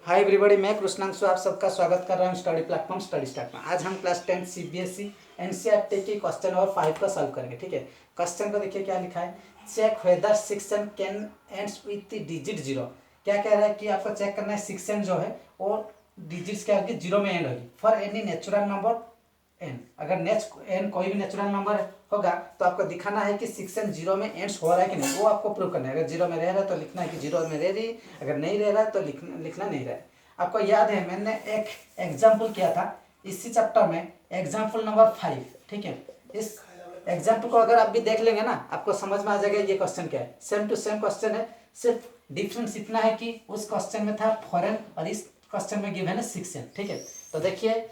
Hi everybody, मैं कृष्णांशु आप सबका स्वागत कर रहा हूँ स्टडी प्लेटफॉर्म स्टडी स्टार्ट में। आज हम क्लास 10 सीबीएसई एनसीईआरटी की क्वेश्चन नंबर 5 को सॉल्व करेंगे। ठीक है, क्वेश्चन को देखिए क्या लिखा है। Check whether section can ends with the digit zero. क्या कह रहा है कि आपको चेक करना है सेक्शन जो है वो डिजिट्स क्या होगी, जीरो में एंड होगी for any natural number n. अगर एन कोई भी नेचुरल नंबर होगा तो आपको दिखाना है कि सेक्शन जीरो में एंड्स हो रहा है कि नहीं, वो आपको प्रूव करना है। अगर जीरो में रह रहा है तो लिखना है कि जीरो में रह रही, अगर नहीं रह रहा है तो लिखना नहीं रहा है। आपको याद है मैंने एक एग्जाम्पल किया था इसी चैप्टर में, एग्जाम्पल नंबर 5। ठीक है, इस एग्जाम्पल को अगर आप भी देख लेंगे ना, आपको समझ में आ जाएगा ये क्वेश्चन क्या है। सेम टू सेम क्वेश्चन है, सिर्फ डिफरेंस इतना है कि उस क्वेश्चन में था फॉरेन और इस क्वेश्चन में गिवन है सेक्शन। ठीक है, तो देखिए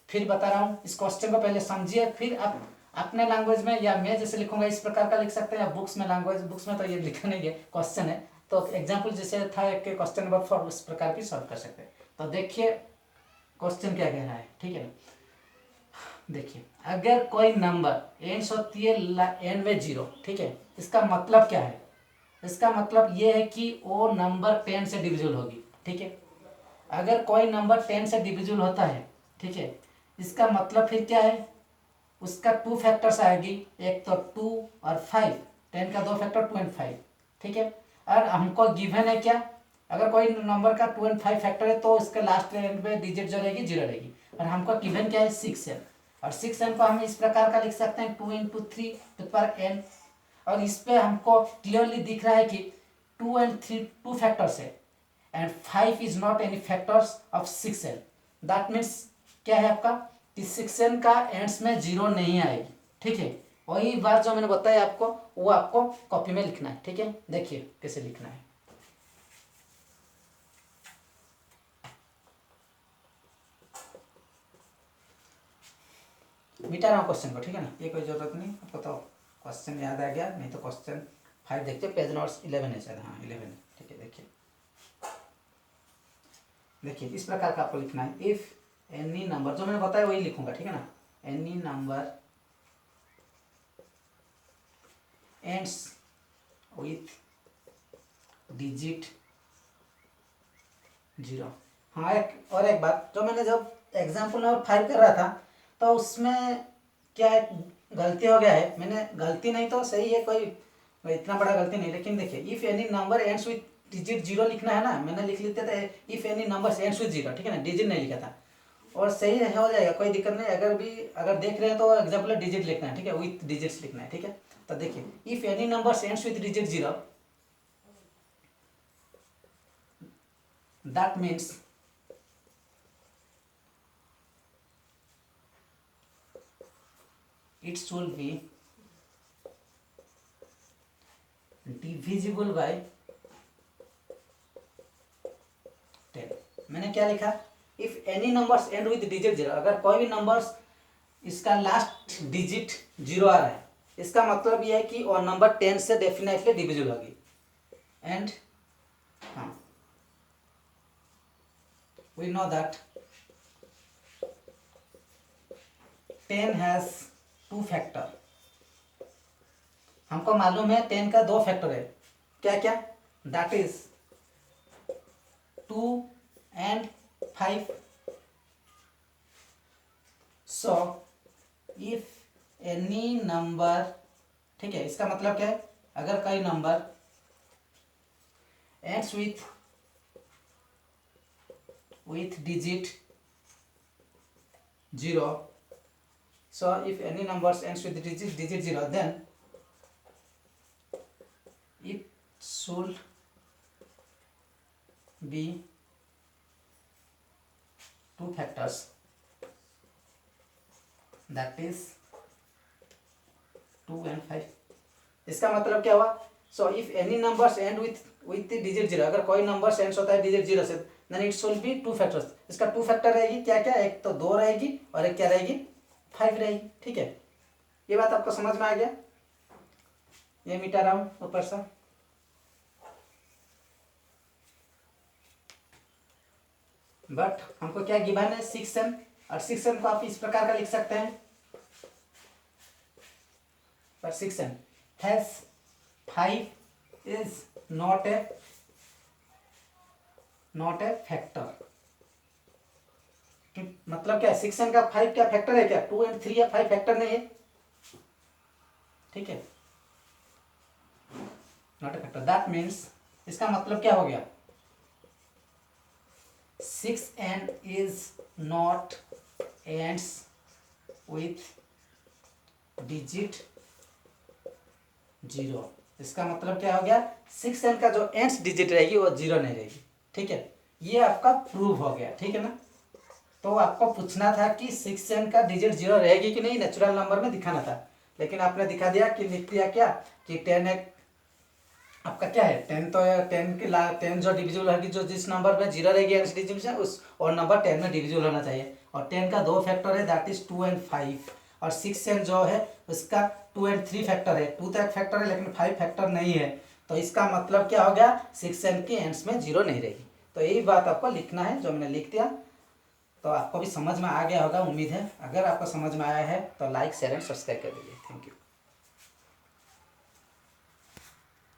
फिर बता रहा हूँ, इस क्वेश्चन को पहले समझिए, फिर आप अपने लैंग्वेज में या मैं जैसे लिखूंगा इस प्रकार का लिख सकते हैं, या बुक्स में लैंग्वेज बुक्स में तो ये लिखा नहीं है, क्वेश्चन है तो एग्जाम्पल जैसे था एक क्वेश्चन नंबर 4 उस प्रकार भी सॉल्व कर सकते हैं। तो देखिए क्वेश्चन क्या कह रहा है। ठीक है, देखिए अगर कोई नंबर एंड्स होती है एंड में जीरो, ठीक है, इसका मतलब क्या है। इसका मतलब ये है कि वो नंबर 10 से डिविजिबल होगी। ठीक है, अगर कोई नंबर 10 से डिविजिबल होता है, ठीक है, इसका मतलब फिर क्या है, उसका 2 फैक्टर्स आएगी, एक तो 2 और 5। 10 का 2 फैक्टर 2 एंड 5। ठीक है, और हमको गिवन है क्या, अगर कोई नंबर का 2 एंड 5 फैक्टर है तो इसके लास्ट एंड में डिजिट जो रहेगी जीरो रहेगी। और हमको गिवन क्या है 6n, और 6n को हम इस प्रकार का लिख सकते हैं 2 इंटू 3 टू पावर n। और इस पे हमको क्लियरली दिख रहा है कि 2 एंड 3 टू फैक्टर्स है and 5 is not any factors of 6n। That means क्या है आपका कि 6n का एंड्स में जीरो नहीं आएगी। ठीक है, वही बात जो मैंने बताया आपको वो आपको कॉपी में लिखना है। ठीक है, देखिए कैसे लिखना है। मिटा रहा हूँ क्वेश्चन को, ठीक है ना, ये कोई जरूरत नहीं आपको, तो क्वेश्चन याद आ गया। नहीं तो क्वेश्चन 5 देखते, पेज नंबर 11 है शायद, हाँ 11 है। ठीक है, देखिए देखिए इस प्रकार का आपको लिखना है। इफ एनी नंबर, जो मैंने बताया वही लिखूंगा, ठीक है ना, any number ends with digit zero. हाँ, एक बात, जो मैंने जब एग्जाम्पल नंबर 5 कर रहा था तो उसमें क्या एक गलती हो गया है। मैंने गलती नहीं तो सही है, कोई इतना बड़ा गलती नहीं, लेकिन देखिए if any number ends with digit zero लिखना है ना, मैंने लिख लेते थे if any number ends with zero, ठीक है ना, डिजिट नहीं लिखा था। और सही हो जाएगा, कोई दिक्कत नहीं। अगर देख रहे हैं तो एग्जाम्पल डिजिट लिखना है, ठीक है, विथ डिजिट्स लिखना है। ठीक है, तो देखिए if any number ends with digit zero, that means it should be divisible by 10। मैंने क्या लिखा, if any numbers and with digit zero, अगर कोई भी नंबर्स इसका लास्ट डिजिट जीरो आ रहा है, इसका मतलब यह है कि और नंबर 10 से डेफिनेटली डिविजिबल होगी। एंड हाँ, we know that 10 has 2 factor. हमको मालूम है 10 का 2 फैक्टर है, क्या क्या, that is 2 and 5। So if any number, ठीक है, इसका मतलब क्या है, अगर कोई number ends with digit zero, so if any numbers ends with digit zero, then it should be 2 factors, that is 2 and 5। इसका मतलब क्या हुआ, so if any numbers end with the digit zero, अगर कोई नंबर एंड्स होता है digit zero से, then it should be 2 factors। इसका 2 फैक्टर रहेगी, क्या क्या, एक तो 2 रहेगी और एक क्या रहेगी 5 रहेगी। ठीक है, ये बात आपको समझ में आ गया। ये मिटा रहा हूँ ऊपर से। बट हमको क्या गिवन है 6n, और 6n को आप इस प्रकार का लिख सकते हैं, पर 6n has 5 is not a not a factor. मतलब क्या, 6 एंड का 5 क्या फैक्टर है क्या? 2 एंड 3 या 5 फैक्टर नहीं है, ठीक है, not a factor. That means इसका मतलब क्या हो गया, 6 and is not ends with digit 0। इसका मतलब क्या हो गया, 6 एंड का जो एंड्स डिजिट रहेगी वो 0 नहीं रहेगी, ठीक है। ये आपका प्रूव हो गया, ठीक है ना। तो आपको पूछना था कि 6 एंड का डिजिट 0 रहेगी कि नहीं, नेचुरल नंबर में दिखाना था, लेकिन आपने दिखा दिया कि लिख दिया क्या कि 10 है आपका, क्या है 10, तो 10 की 10 जो डिविजिबल होगी, जो जिस नंबर पे 0 रहेगी एंड्स डिजिट उस और नंबर 10 में डिविजिबल होना चाहिए। और 10 का 2 फैक्टर है, दैट इज 2 एंड 5। और 6 एंड जो है उसका 2 एंड 3 फैक्टर है, 2 तो एक फैक्टर है लेकिन 5 फैक्टर नहीं है। तो इसका मतलब क्या हो गया, 6 एंड की एंड्स में 0 नहीं रहेगी। तो यही बात आपको लिखना है, जो मैंने लिख दिया। तो आपको भी समझ में आ गया होगा, उम्मीद है। अगर आपको समझ में आया है तो लाइक शेयर एंड सब्सक्राइब कर दीजिए। Thank you.